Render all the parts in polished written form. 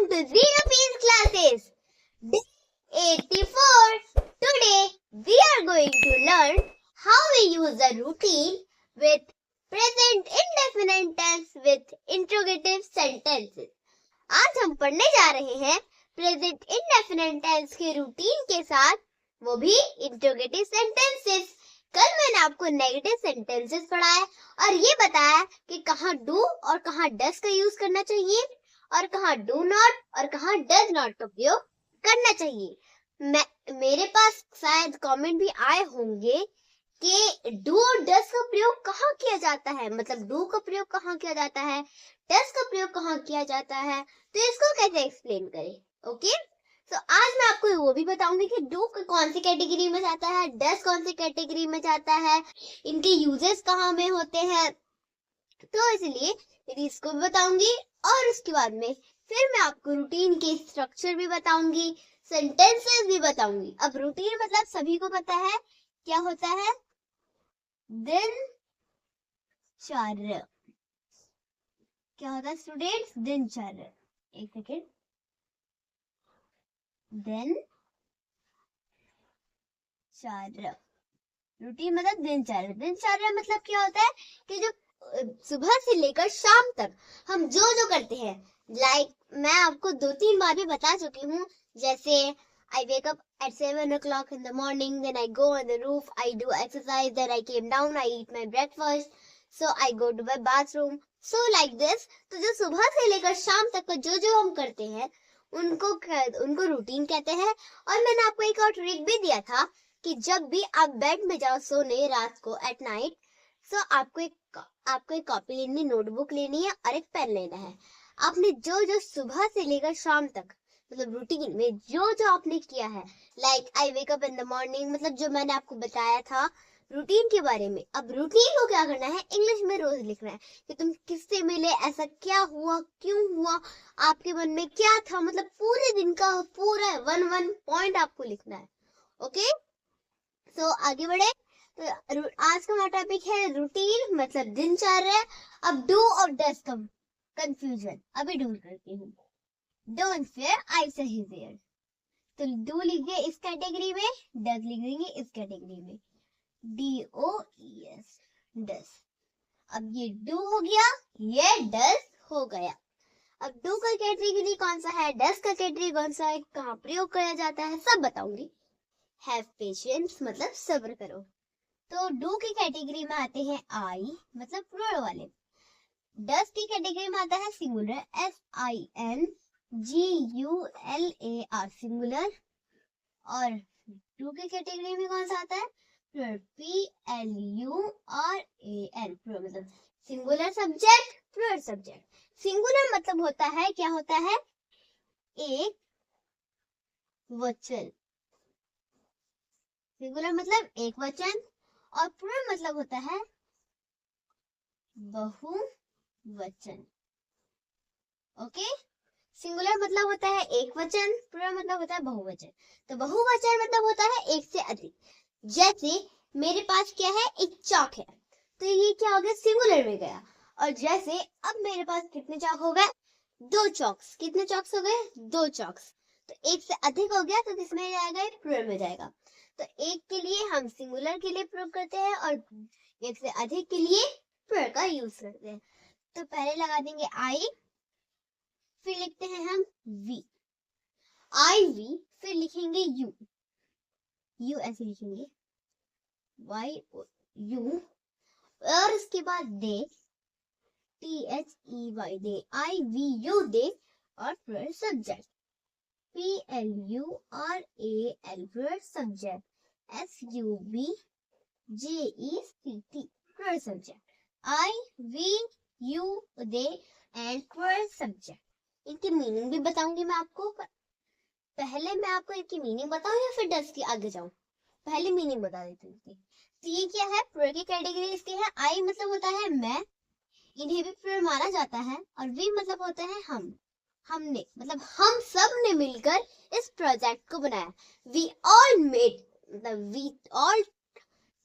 Welcome to Zero Fees Classes. Day 84. Today we are going to learn how we use a routine with present indefinite tense with interrogative sentences. आज हम पढ़ने जा रहे हैं present indefinite tense के routine के साथ, वो भी इंटरोगेटिव सेंटेंसेस। कल मैंने आपको नेगेटिव सेंटेंसेस पढ़ाया और ये बताया कि कहाँ डू और कहाँ डस का यूज करना चाहिए और कहाँ डू नॉट और कहाँ डज नॉट का प्रयोग करना चाहिए। मेरे पास शायद कमेंट भी आए होंगे कि डू और डस का प्रयोग कहाँ किया जाता है, मतलब डू का प्रयोग कहाँ किया जाता है, डस का प्रयोग कहाँ किया जाता है, तो इसको कैसे एक्सप्लेन करें। ओके, तो आज मैं आपको वो भी बताऊंगी कि डू कौन सी कैटेगरी में जाता है, डस कौन सी कैटेगरी में जाता है, इनके यूजेस कहाँ में होते हैं, तो इसलिए इसको भी बताऊंगी और उसके बाद में फिर मैं आपको रूटीन के स्ट्रक्चर भी बताऊंगी, सेंटेंसेस भी बताऊंगी। अब रूटीन मतलब सभी को पता है क्या होता है, दिनचर्या। क्या होता है स्टूडेंट्स, दिनचर्या। एक सेकेंड, दिनचर्या, रूटीन मतलब दिनचर्या। दिनचर्या मतलब क्या होता है कि जो सुबह से लेकर शाम तक हम जो जो करते हैं, मैं आपको 2-3 बार भी बता चुकी हूँ। जैसे I wake up at 7 o'clock in the morning, then I go on the roof, I do exercise, then I came down, I eat my breakfast, so I go to my bathroom, so like this। तो जो सुबह से लेकर शाम तक का जो जो हम करते हैं उनको रूटीन कहते हैं। और मैंने आपको एक और ट्रिक भी दिया था कि जब भी आप बेड में जाओ सोने रात को एट नाइट, सो आपको एक कॉपी लेनी, नोटबुक लेनी है और एक पेन लेना है। आपने जो जो सुबह से लेकर शाम तक मतलब रूटीन में जो जो आपने किया है, like I wake up in the morning, मतलब जो मैंने आपको बताया था रूटीन के बारे में। अब रूटीन को क्या करना है, इंग्लिश में रोज लिखना है कि तुम किससे मिले, ऐसा क्या हुआ, क्यों हुआ, आपके मन में क्या था, मतलब पूरे दिन का पूरा 1 पॉइंट आपको लिखना है। ओके, तो आगे बढ़े। तो आज का हमारा टॉपिक है रूटीन मतलब दिनचर्या। अब डू और डस का कंफ्यूजन अभी दूर करती हूँ। डोंट फेयर, आई सही फेयर। तो डू लिख दिए इस कैटेगरी में, डस लिख देंगे इस कैटेगरी में, DOES, डस। अब ये डू हो गया, ये डस हो गया। अब डू का कैटेगरी कौन सा है, डस का कैटेगरी कौन सा है, कहाँ प्रयोग किया जाता है, सब बताऊंगी। हैव पेशेंस मतलब सब्र करो। तो डू की कैटेगरी में आते हैं आई मतलब प्लूरल वाले, डस की कैटेगरी में आता है सिंगुलर, SINGULAR सिंगुलर, और डू की कैटेगरी में कौन सा आता है, प्लूरल, PLURAL प्लूरल, मतलब singular subject plural subject. Singular मतलब होता है, क्या होता है, एक वचन। सिंगुलर मतलब एक वचन और प्लूरल मतलब होता है बहुवचन। ओके, सिंगुलर मतलब होता है एक वचन, प्लूरल मतलब होता है बहुवचन। तो बहुवचन मतलब होता है एक से अधिक। जैसे मेरे पास क्या है, एक चौक है, तो ये क्या हो गया, सिंगुलर में गया। और जैसे अब मेरे पास कितने चौक हो गए, 2 चौक्स। कितने चौक्स हो गए, 2 चौक्स। तो एक से अधिक हो गया तो किसमें जाएगा, प्लूरल में जाएगा। तो एक के लिए हम सिंगुलर के लिए प्रयोग करते हैं और एक से अधिक के लिए प्लूरल का यूज करते हैं। तो पहले लगा देंगे आई, फिर लिखते हैं हम वी, IV, फिर लिखेंगे यू ऐसे लिखेंगे, YU, और उसके बाद दे, THEY, दे, IVU दे, और plural subject, PLURAL plural subject, SUBJECT plural subject, IVU they and plural subject. इनकी मीनिंग भी बताऊंगी मैं आपको, पहले मैं आपको इनकी मीनिंग बताऊं या फिर डस की आगे जाऊं, पहले मीनिंग बता देती हूँ। तो ये क्या है, प्लूरल की कैटेगरी इसकी है। आई मतलब होता है मैं, इन्हें भी प्लूरल माना जाता है, और वी मतलब होता है हम, हमने मतलब हम सब ने मिलकर इस प्रोजेक्ट को बनाया। वी ऑल मेड, मतलब we all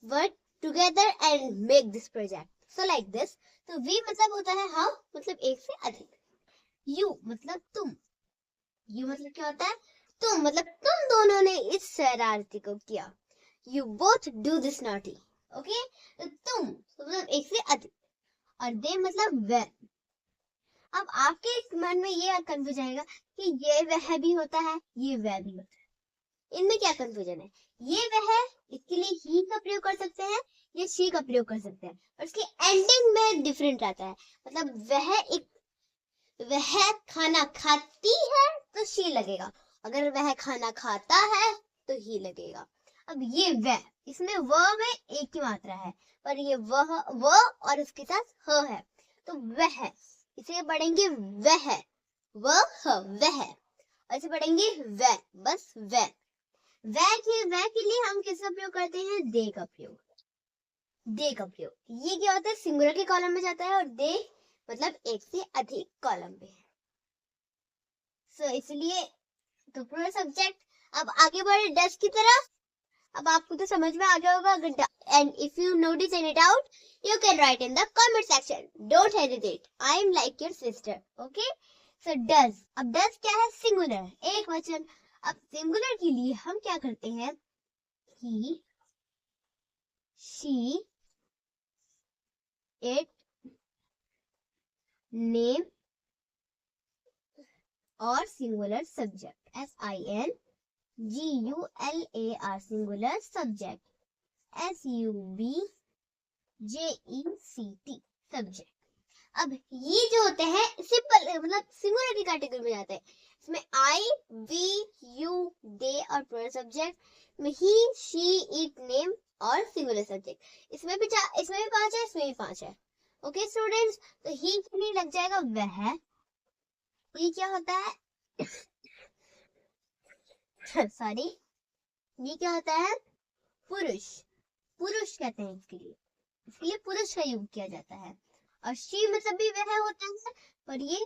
work together and make this project, so like this. तो वी मतलब होता है हम, मतलब एक से अधिक। यू मतलब तुम, यू मतलब क्या होता है? तुम, मतलब तुम दोनों ने इस शरारती को किया। You both do this naughty. Okay, तो तुम मतलब एक से अधिक, और दे मतलब वह। अब आपके मन में ये कंफ्यूजन आएगा कि ये वह भी होता है, ये वह भी होता है, इनमें क्या कंफ्यूजन है? ये वह है, इसके लिए ही का प्रयोग कर सकते हैं, ये शी का प्रयोग कर सकते हैं, और इसके एंडिंग में डिफरेंट आता है। मतलब वह खाना खाती है तो शी लगेगा, अगर वह खाना खाता है तो ही लगेगा। अब ये वह, इसमें वह में एक ही मात्रा है, पर ये वह और उसके साथ ह है, तो वह, इसे पढ़ेंगे वह, वह, ऐसे पढ़ेंगे वह, बस वह। वह के लिए हम किसका प्रयोग करते हैं? दे का प्रयोग। दे का प्रयोग, ये क्या होता है? सिंगुलर के कॉलम में जाता है, और दे मतलब एक से अधिक कॉलम में है। सो इसलिए तो प्लूरल सब्जेक्ट। अब आगे बढ़े डस की तरफ। अब आपको तो समझ में आ गया होगा, अगर and if you notice any doubt you can write in the comment section, don't hesitate, I am like your sister. Okay, so does. अब डस क्या है? सिंगुलर, एक वचन। अब सिंगुलर के लिए हम क्या करते हैं? ही, शी, इट, नेम और singular subject, SINGULAR singular subject, SUBJECT subject. अब ये जो होते हैं सिंपल, मतलब सिंगुलर की कैटेगरी में जाते हैं। इसमें आई, वी, यू, दे और प्लूरल सब्जेक्ट में ही, शी, इट, नेम और सिंगुलर सब्जेक्ट। इसमें भी 5 है, इसमें भी 5 है। ओके स्टूडेंट्स, तो ही के लिए लग जाएगा वह। ये क्या होता है? सॉरी, ये क्या होता है? पुरुष, पुरुष कहते हैं इसके लिए पुरुष का यूज किया जाता है। और शी मतलब भी वह होता है, पर ये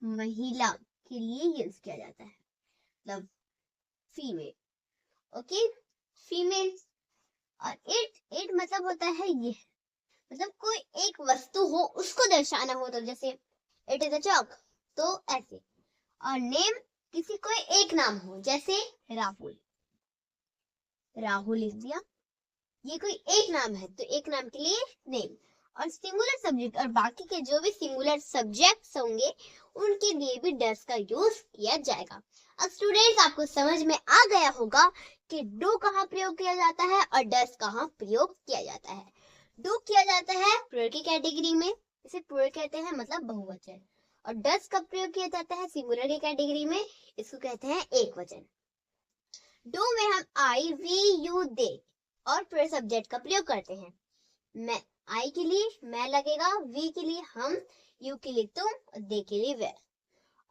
महिला के लिए यूज किया जाता है, मतलब फीमेल। Okay, female. और इट मतलब होता है ये, मतलब कोई एक वस्तु हो उसको दर्शाना हो, तो जैसे इट इज अ चॉक, तो ऐसे। और नेम, किसी कोई एक नाम हो, जैसे राहुल, राहुल लिख दिया, ये कोई एक नाम है तो एक नाम के लिए नेम। और सिंगुलर सब्जेक्ट और बाकी के जो भी सिंगुलर सब्जेक्ट्स होंगे उनके लिए भी डस का यूज किया जाएगा। अब स्टूडेंट्स, आपको समझ में आ गया होगा कि डू कहाँ प्रयोग किया जाता है और डस कहाँ प्रयोग किया जाता है। डू किया जाता है प्लूरल की कैटेगरी में, इसे प्लूरल कहते हैं, मतलब बहुवचन। और डस कब प्रयोग किया जाता है? सिंगुलर की कैटेगरी में, इसको कहते हैं एक वचन। डू में हम आई, वी, यू, दे और प्लूरल सब्जेक्ट का प्रयोग करते हैं। मैं, आई के लिए मैं लगेगा, वी के लिए हम, यू के लिए तुम और दे के लिए वह।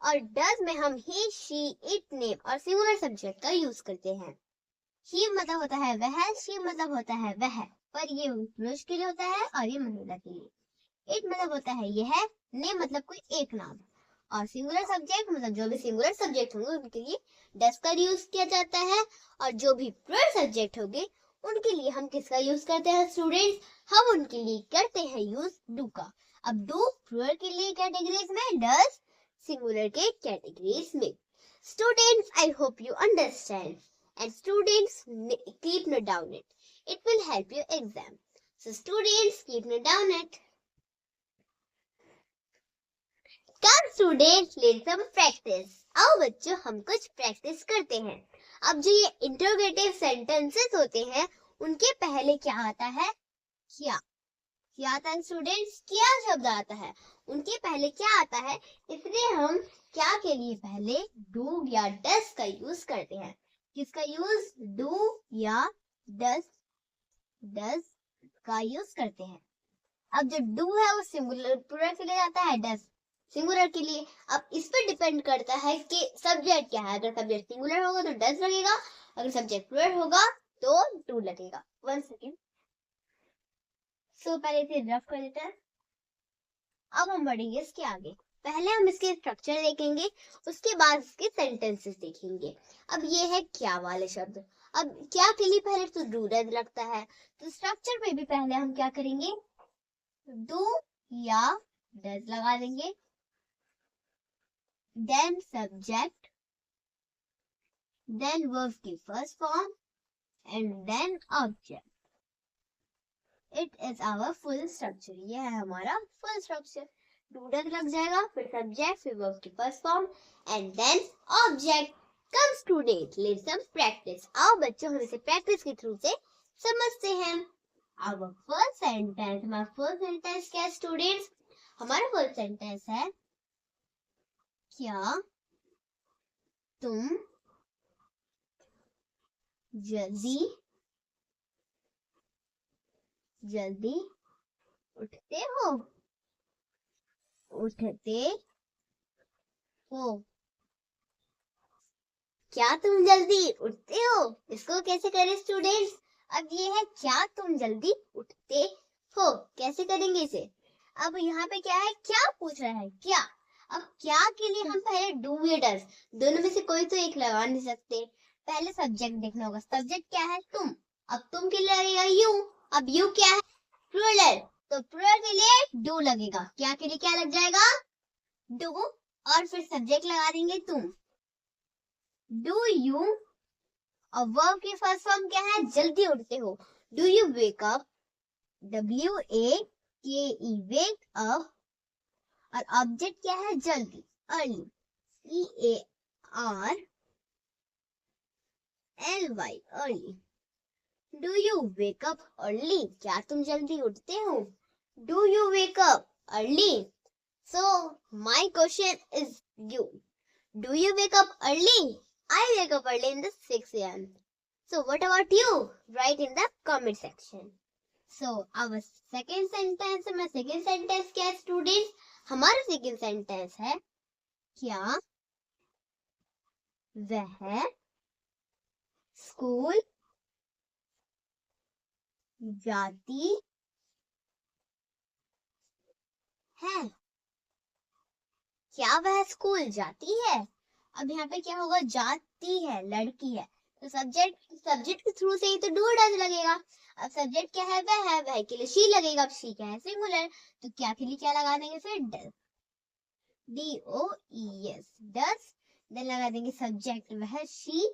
और डज में हम ही, शी, इट, नेम और सिंगुलर सब्जेक्ट का यूज करते हैं। ही मतलब होता है वह, शी मतलब होता है वह, पर ये पुरुष के लिए होता है और ये महिला के लिए। इट मतलब होता है यह, नेम मतलब कोई एक नाम, और सिंगुलर सब्जेक्ट मतलब जो भी सिंगुलर सब्जेक्ट होंगे उनके लिए डस का यूज किया जाता है। और जो भी प्लूरल सब्जेक्ट होंगे उनके लिए हम किसका यूज करते हैं स्टूडेंट्स? हम उनके लिए करते हैं यूज डू का। अब डू प्लूरल के लिए कैटेगरीज में, डस सिंगुलर के कैटेगरीज में। Students, I hope you understand and students keep note down it. It will help your exam. So students keep note down it. Come students, let's some practice. आओ बच्चों, हम कुछ practice करते हैं। अब जो ये इंटरोगेटिव सेंटेंसेस होते हैं उनके पहले क्या आता है? क्या आता है स्टूडेंट्स? क्या शब्द आता है, उनके पहले क्या आता है, इसलिए हम क्या के लिए पहले डू या डस का यूज करते हैं। किसका यूज? डू या डस का यूज करते हैं। अब जो डू है वो सिंगुलर प्लूरल के लिए जाता है, डस सिंगुलर के लिए। अब इस पर डिपेंड करता है कि सब्जेक्ट क्या है। अगर सब्जेक्ट सिंगुलर होगा तो डस लगेगा, अगर सब्जेक्ट प्लूरल होगा तो डू लगेगा। 1 सेकेंड। सो पहले इसे रफ कर देते हैं। अब हम बढ़ेंगे इसके आगे। पहले हम इसके स्ट्रक्चर देखेंगे, उसके बाद इसके सेंटेंसेस देखेंगे। अब ये है क्या वाले शब्द। अब क्या के लिए पहले तो डू डज लगता है, तो स्ट्रक्चर में भी पहले हम क्या करेंगे? डू या डज लगा देंगे, देन सब्जेक्ट then verb की first form, and then object. It is our full structure. यह है हमारा full structure. Do does लग जाएगा, फिर subject, फिर verb की first form, and then object. Come student, let's some practice. आओ बच्चों, हम इसे practice के through से समझते हैं. Our first sentence, हमारा first sentence क्या है students? हमारा first sentence है, क्या तुम जल्दी जल्दी उठते हो? उठते हो? क्या तुम जल्दी उठते हो? इसको कैसे करें स्टूडेंट्स? अब ये है क्या तुम जल्दी उठते हो, कैसे करेंगे इसे? अब यहाँ पे क्या है, क्या पूछ रहा है, क्या. अब क्या के लिए हम पहले डू या डज, दोनों में से कोई तो एक लगा नहीं सकते. पहले सब्जेक्ट देखना होगा. सब्जेक्ट क्या है, तुम. अब तुम के लिए लगेगा यू. अब यू क्या है, प्लूरल, तो प्लूरल के लिए डू लगेगा. क्या के लिए क्या लग जाएगा, डू, और फिर सब्जेक्ट लगा देंगे तुम. डू यू, और वर्ब की फर्स्ट फॉर्म क्या है, जल्दी उठते हो. Do you wake up, WAKE, wake up, और ऑब्जेक्ट क्या है, जल्दी, early, EARLY, early. Do you wake up early, क्या तुम जल्दी उठते हो? Do you wake up early? So my question is you. Do you wake up early? I wake up early in the 6 a.m. So what about you? Write in the comment section. So our second sentence, हमारा second sentence क्या है students? हमारा second sentence है, क्या वह school जाती है? क्या वह स्कूल जाती है? अब यहाँ पे क्या होगा, जाती है, लड़की है, तो सब्जेक्ट के थ्रू से ही तो डू डज लगेगा. अब सब्जेक्ट क्या है, वह के लिए शी लगेगा. अब शी क्या है, सिंगुलर, तो क्या के लिए क्या लगा देंगे फिर, डज, DOES, डज. देन लगा देंगे सब्जेक्ट, वह शी,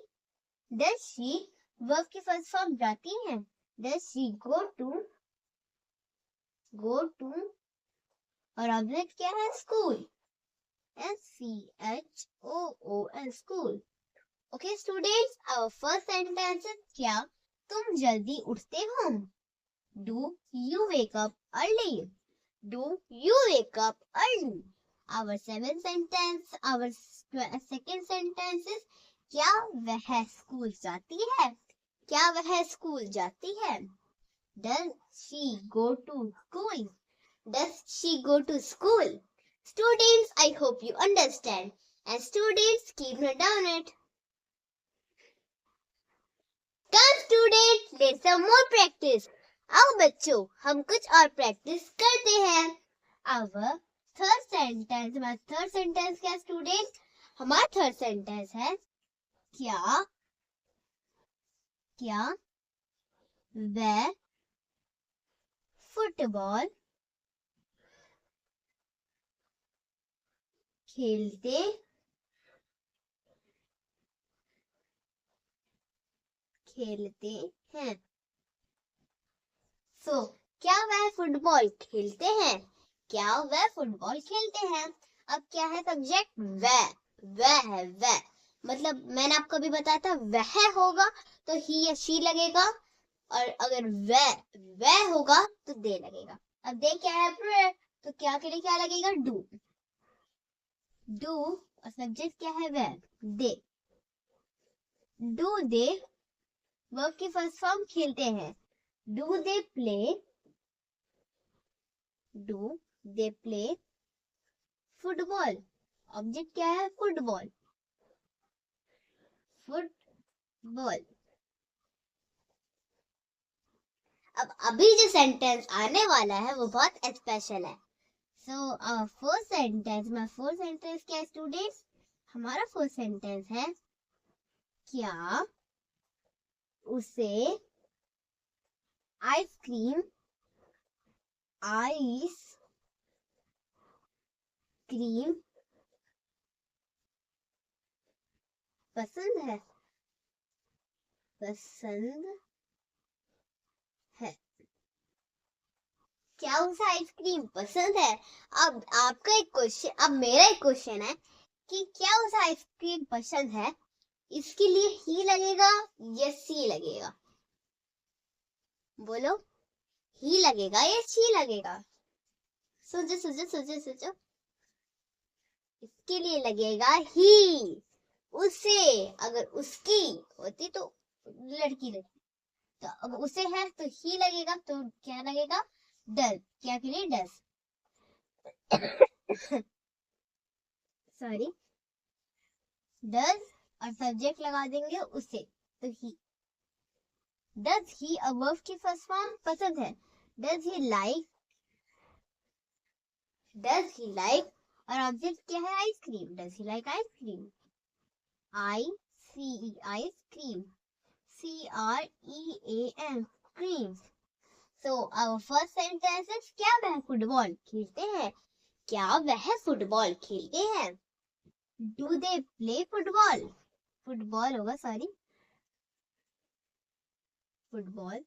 डज शी. वर्ब की फर्स्ट फॉर्म जाती है, डज शी गो टू, और ऑब्जेक्ट क्या है, school, SCHOOL, school. Okay students, our first sentence is क्या तुम जल्दी उठते हो? Do you wake up early? Do you wake up early? Our second sentence is क्या वह स्कूल जाती है? क्या वह स्कूल जाती है? Does she go to school? Does she go to school? Students, I hope you understand. And students, keep note down it. Come students, let's some more practice. आओ बच्चों, हम कुछ और प्रैक्टिस करते हैं. Our third sentence, हमारा third sentence क्या student? हमारा थर्ड सेंटेंस है, क्या वह फुटबॉल खेलते हैं? So, क्या वह फुटबॉल खेलते हैं? क्या वह फुटबॉल खेलते हैं? अब क्या है सब्जेक्ट, वह है, वह, मतलब मैंने आपको अभी बताया था, वह होगा तो ही या शी लगेगा, और अगर वह होगा तो दे लगेगा. अब दे क्या है, तो क्या के लिए क्या लगेगा, डू, और सब्जेक्ट क्या है, वह, दे. डू दे, वर्ब की फर्स्ट फॉर्म खेलते हैं, do they play football. Object क्या है, फुटबॉल. अब अभी जो सेंटेंस आने वाला है वो बहुत स्पेशल है. सो फर्स्ट सेंटेंस क्या है स्टूडेंट्स? हमारा फर्स्ट सेंटेंस है, क्या उसे आइसक्रीम पसंद है? पसंद है। क्या उसे आइसक्रीम पसंद है? अब आपका एक क्वेश्चन, अब मेरा एक क्वेश्चन है कि क्या उसे आइसक्रीम पसंद है? इसके लिए ही लगेगा या सी लगेगा? बोलो, ही लगेगा या सी लगेगा? सोचो सोचो सोचो सोचो। इसके लिए लगेगा ही। उसे, अगर उसकी होती तो लड़की लगती, तो अब उसे है तो ही लगेगा, तो क्या लगेगा? डज। क्या के लिए? डज। सॉरी, डज और सब्जेक्ट लगा देंगे उसे, तो ही। डज ही अ वर्ब की फर्स्ट फॉर्म पसंद है। Does he like, does he like और ऑब्जेक्ट क्या है? Ice cream. Does he like ice cream? ICE, ice cream. CREAM, cream. So our first sentence is, क्या वह फुटबॉल खेलते हैं? क्या वह फुटबॉल खेलते हैं? Do they play football? Football होगा, sorry, football,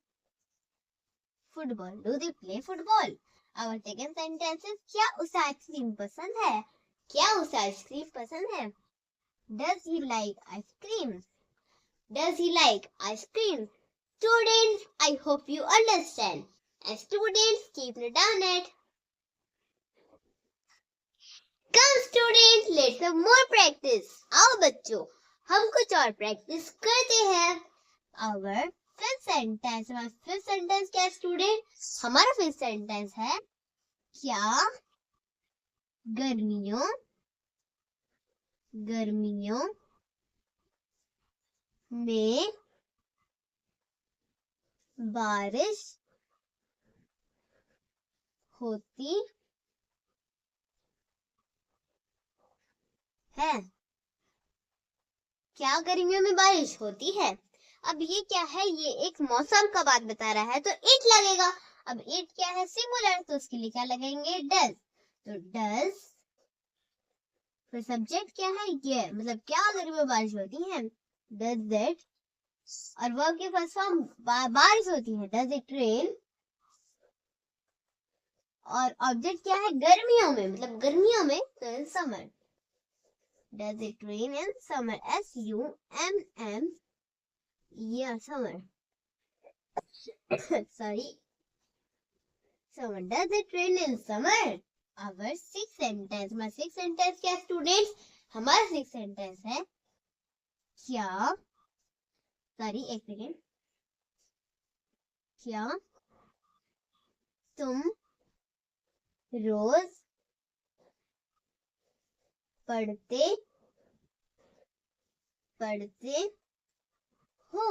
football. Do they play football? Our second sentence is, क्या उसे आइसक्रीम पसंद है? क्या उसे आइसक्रीम पसंद है? Does he like ice cream? Does he like ice cream? Students, I hope you understand. And students, keep it on it. Come students, let's have more practice. आओ बच्चों, हम कुछ और प्रैक्टिस करते हैं. Our fifth sentence, हमारा fifth sentence क्या है स्टूडेंट? हमारा fifth sentence है, क्या गर्मियों में बारिश होती है? क्या गर्मियों में बारिश होती है? अब ये क्या है? ये एक मौसम का बात बता रहा है, तो इट लगेगा। अब इट क्या है? सिंगुलर, तो उसके लिए क्या लगाएंगे? डज। तो डज, फिर सब्जेक्ट क्या है? ये, मतलब क्या गर्मियों में बारिश होती है? डज इट, और वर्ब की फर्स्ट फॉर्म बारिश होती है, डज इट रेन, और ऑब्जेक्ट क्या है? गर्मियों में, मतलब गर्मियों में, तो in summer. Does it rain in summer? SUMM, yeah, summer. Sorry, summer. Does it rain in summer? Our sixth sentence, हमारा sixth sentence क्या students? हमारा sixth sentence है, क्या, sorry एक सेकेंड, क्या तुम रोज पढ़ते हो?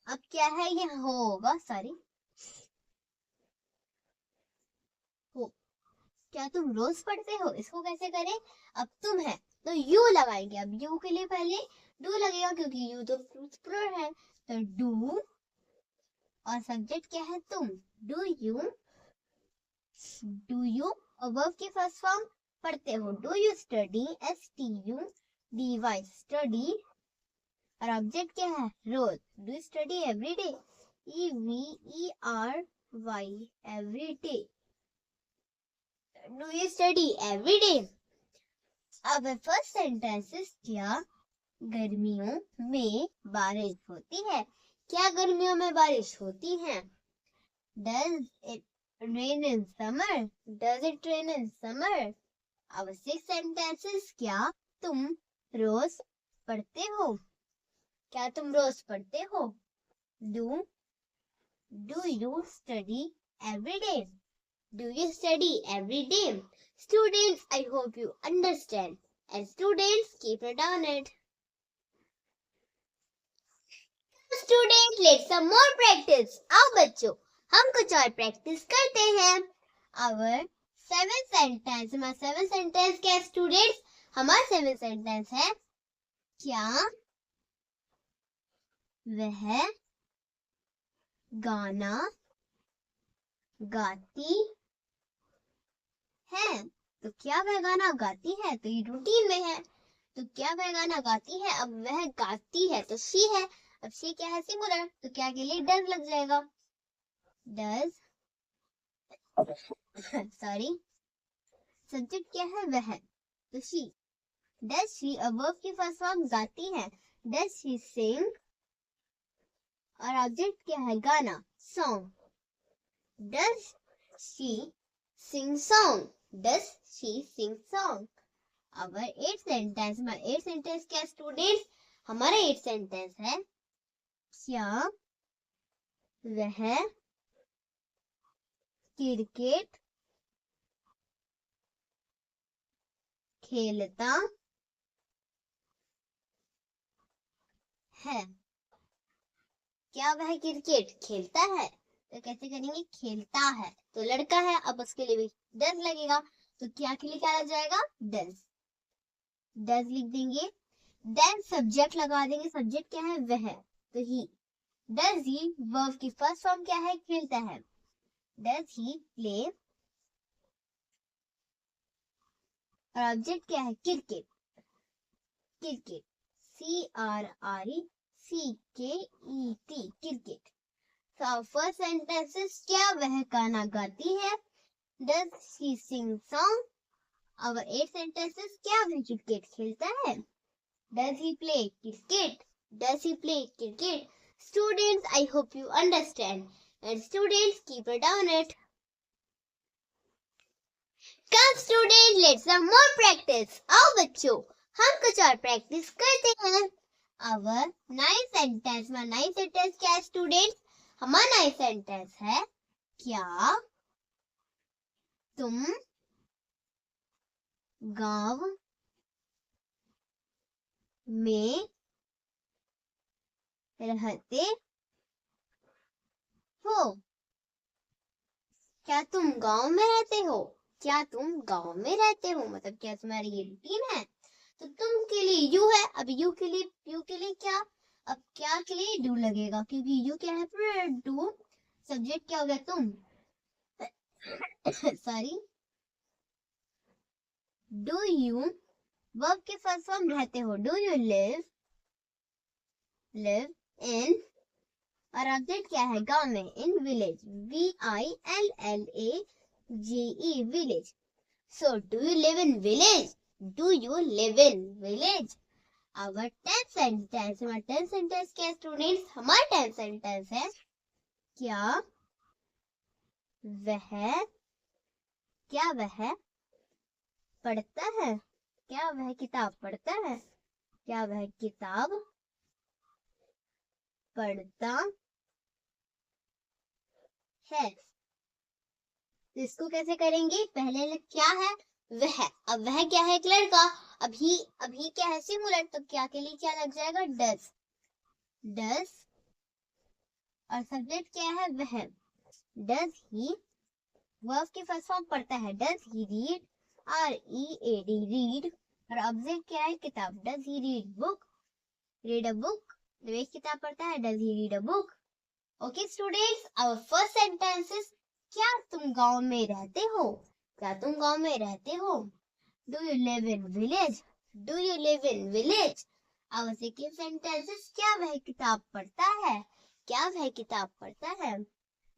अब क्या है? ये होगा, सॉरी, हो। क्या तुम रोज पढ़ते हो? इसको कैसे करें? अब तुम है तो यू लगाएंगे। अब यू के लिए पहले डू लगेगा, क्योंकि यू तो प्लूरल है, तो डू, और सब्जेक्ट क्या है? तुम। डू यू और वर्ब की फर्स्ट फॉर्म पढ़ते हो। Do you study? STUDY, study, और ऑब्जेक्ट क्या है? रोज। Do you study every day? EVERY, every day. Do you study every day? अब फर्स्ट सेंटेंस, क्या गर्मियों में बारिश होती है? क्या गर्मियों में बारिश होती है? Does it rain in summer? Does it rain in summer? अब सिक्स सेंटेंसेस, क्या तुम रोज पढ़ते हो? क्या तुम रोज पढ़ते हो? Do you study every day? Do you study every day? Students, I hope you understand. And students, keep it on it. Students, let's some more practice. आओ बच्चों, हम कुछ और प्रैक्टिस करते हैं. Our seventh sentence, हमारा seventh sentence क्या है स्टूडेंट्स? हमारा seventh sentence है, क्या वह गाना गाती है? तो क्या वह गाना गाती है? तो ये रूटीन में है, तो क्या वह गाना गाती है? अब वह गाती है तो शी है, अब शी क्या है सिंगुलर, तो क्या के लिए डज लग जाएगा, डज सॉरी सब्जेक्ट क्या है वह, तो शी, डज शी अब वर्ब की फर्स्ट फॉर्म गाती है, डज शी सिंग, और ऑब्जेक्ट क्या है गाना song, does she sing song, does she sing song. अब 8 सेंटेंस में 8 सेंटेंस क्या स्टूडेंट्स, हमारा 8 सेंटेंस है क्या वह क्रिकेट खेलता है, क्या वह क्रिकेट खेलता है, तो कैसे करेंगे, खेलता है तो लड़का है, अब उसके लिए भी डज लगेगा, तो क्या के लिए क्या लग जाएगा, डज, डज लिख देंगे, देन सब्जेक्ट लगा देंगे, सब्जेक्ट क्या है वह, तो ही, डज ही वर्ब की फर्स्ट फॉर्म क्या है खेलता है, डज ही प्ले, और ऑब्जेक्ट क्या है क्रिकेट, क्रिकेट CRRECKET क्रिकेट। तो फर्स्ट सेंटेंसेस क्या वह गाना गाती है, डज शी सिंग सॉन्ग, और 8 सेंटेंसेस क्या वह क्रिकेट खेलता है, does he play cricket, does he play cricket. Students, I hope you understand. And students, keep it on it. Come students, let's some more practice. आओ बच्चों, हम कुछ और प्रैक्टिस करते हैं। Our 9 sentence में 9 sentence क्या है students? हमारा 9 sentence है क्या तुम गांव में रहते हो, क्या तुम गांव में रहते हो, क्या तुम गांव में रहते हो मतलब क्या तुम्हारी ये रूटीन है, तो तुम के लिए यू है, अब यू के लिए क्या, अब क्या के लिए डू लगेगा, क्योंकि यू क्या है डू, सब्जेक्ट क्या हो गया तुम सॉरी, डू यू वर्ब के फर्स्ट फॉर्म रहते हो, डू यू लिव इन, और ऑब्जेक्ट क्या है गांव में, in village VILLAGE village, so do you live in village, do you live in village. Our 10th sentence, हमारा 10th सेंटेंस क्या है स्टूडेंट्स, हमारा 10th सेंटेंस है क्या वह पढ़ता है, क्या वह किताब पढ़ता है, क्या वह किताब पढ़ता है, तो इसको कैसे करेंगे, पहले क्या है वह, अब वह क्या है एक लड़का, अभी क्या है सिंगुलर, तो क्या के लिए क्या लग जाएगा डज, और सब्जेक्ट क्या है वह, डज ही वर्ब की फर्स्ट फॉर्म पढ़ता है, does he read READ read, और ऑब्जेक्ट क्या है किताब, does he read a book, तो एक किताब पढ़ता है, does he read a book. Okay students, our first sentence is क्या तुम गांव में रहते हो, क्या तुम गांव में रहते हो, do you live in village, do you live in village. Our second sentence is क्या वह किताब पढ़ता है, क्या वह किताब पढ़ता है,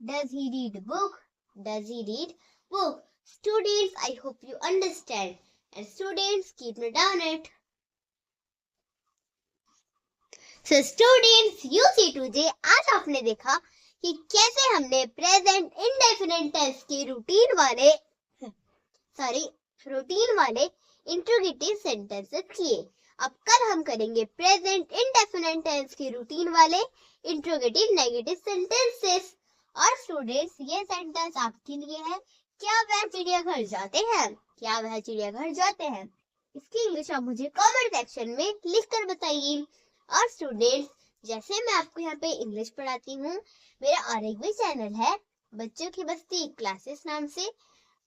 does he read book, does he read book. Students, I hope you understand. And students, keep me down it. So students, you see today, आज आपने देखा कि कैसे हमने प्रेजेंट इंडेफिनिट टेंस के रूटीन वाले इंट्रोगेटिव सेंटेंसेस किए। अब कल हम करेंगे प्रेजेंट इंडेफिनिट टेंस के रूटीन वाले इंट्रोगेटिव नेगेटिव सेंटेंसेस। और स्टूडेंट्स, ये सेंटेंस आपके लिए है, क्या वह चिड़ियाघर जाते हैं, क्या वह चिड़ियाघर जाते हैं, इसकी इंग्लिश आप मुझे कमेंट सेक्शन में लिखकर बताइए। और स्टूडेंट्स, जैसे मैं आपको यहाँ पे इंग्लिश पढ़ाती हूँ, मेरा और एक भी चैनल है बच्चों की बस्ती क्लासेस नाम से,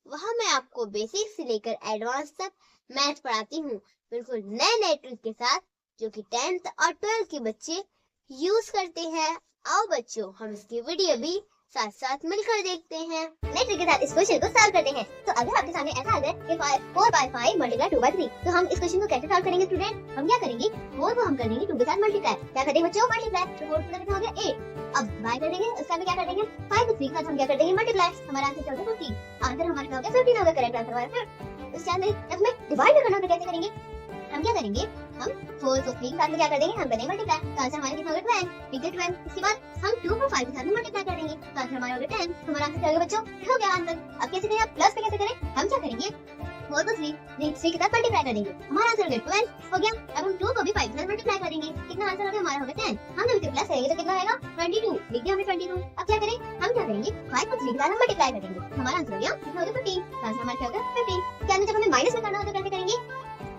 वहाँ मैं आपको बेसिक से लेकर एडवांस तक मैथ पढ़ाती हूँ, बिल्कुल नए ट्रिक के साथ, जो कि 10th और 12th के बच्चे यूज करते हैं। आओ बच्चों, हम इसकी वीडियो भी साथ साथ मिलकर देखते हैं। नेक्स्ट ट्रिक के साथ इस क्वेश्चन को सॉल्व करते हैं। तो अगर आपके सामने ऐसा आ जाए कि 4 by 5 मल्टीप्लाई 2 by 3, तो हम इस क्वेश्चन को कैसे सॉल्व करेंगे स्टूडेंट? हम क्या करेंगे, 4 को हम कर देंगे 2 के साथ मल्टीप्लाई। क्या कर देंगे बच्चों? मल्टीप्लाई। तो 4 का कितना हो गया 8। अब बाय कर देंगे, उसका भी क्या कर देंगे 5 को 3 के साथ हम क्या कर देंगे मल्टीप्लाई। हमारा आंसर क्या हो गया 15। आंसर हमारा क्या हो गया 15 हो गया, करेक्ट आंसर हमारा। उसके अंदर जब हमें डिवाइड करना तो कैसे करेंगे? हम क्या करेंगे, हम 4 को 3 के साथ में क्या कर देंगे, हम करेंगे मल्टीप्लाई। तो आंसर हमारा कितना हो गया 12, ठीक है 12। इसके बाद हम 2 को 5 के साथ में मल्टीप्लाई कर देंगे, तो आंसर हमारा हो गया 10। हमारा आंसर क्या हो गया बच्चों? हो गया आंसर। अब कैसे करें, आप प्लस पे कैसे करें? हम क्या करेंगे, 4 को 3 के साथ मल्टीप्लाई कर देंगे, हमारा आंसर हो गया 12 हो गया। अब हम 2 को भी 5 के साथ मल्टीप्लाई करेंगे, कितना आंसर हो गया हमारा हो गया 10। हम जब इसे प्लस करेंगे तो कितना आएगा 22, लिख दिया हमने 22। अब क्या करें, हम क्या करेंगे 5 को 3 के साथ हम मल्टीप्लाई करेंगे, हमारा आंसर हो गया कितना हो गया 15। आंसर हमारा क्या हो गया 15। क्या जब हमें माइनस में करना हो तो कैसे करेंगे,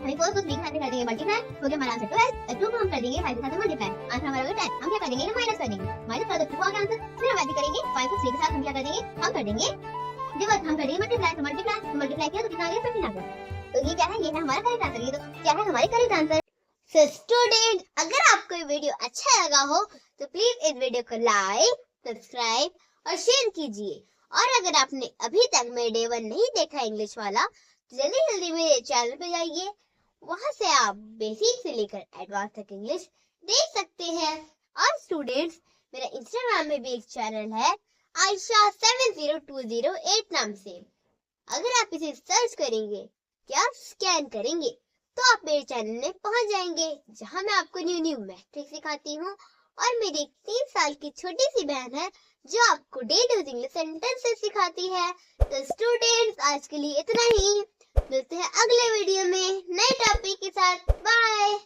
हमें 4 को 3 के साथ कर देंगे मल्टीप्लाई, हो गया हमारा आंसर 12। 2 को हम कर देंगे 5 के साथ मल्टीप्लाई, आंसर हमारा हो गया 10। हम क्या कर देंगे, माइनस कर देंगे, माइनस कर दो 2 आ गया आंसर। फिर हम ऐसे करेंगे 5 को 3 के साथ हम क्या कर देंगे, हम कर देंगे डिवाइड, हम कर देंगे मल्टीप्लाई। तो मल्टीप्लाई किया तो कितना आ गया 15 आ गया। तो ये क्या है, ये है हमारा करेक्ट आंसर। ये तो क्या है हमारे करेक्ट आंसर। सो स्टूडेंट, अगर आपको ये वीडियो अच्छा लगा हो तो प्लीज इस वीडियो को लाइक, सब्सक्राइब और शेयर कीजिए। और अगर आपने अभी तक मेरे डे 1 नहीं देखा इंग्लिश वाला, तो जल्दी जल्दी मेरे चैनल पे जाइए, वहां से आप बेसिक से लेकर एडवांस तक इंग्लिश देख सकते हैं। और स्टूडेंट्स, मेरा इंस्टाग्राम में भी एक चैनल है आयशा 70208 नाम से। अगर आप इसे सर्च करेंगे या स्कैन करेंगे तो आप मेरे चैनल में पहुंच जाएंगे, जहां मैं आपको न्यू मैट्रिक सिखाती हूँ। और मेरी 3 साल की छोटी सी बहन है जो आपको डेली इंग्लिश सेंटेंसेस सिखाती है। तो स्टूडेंट्स, आज के लिए इतना ही। मिलते हैं अगले वीडियो में नए टॉपिक के साथ। बाय।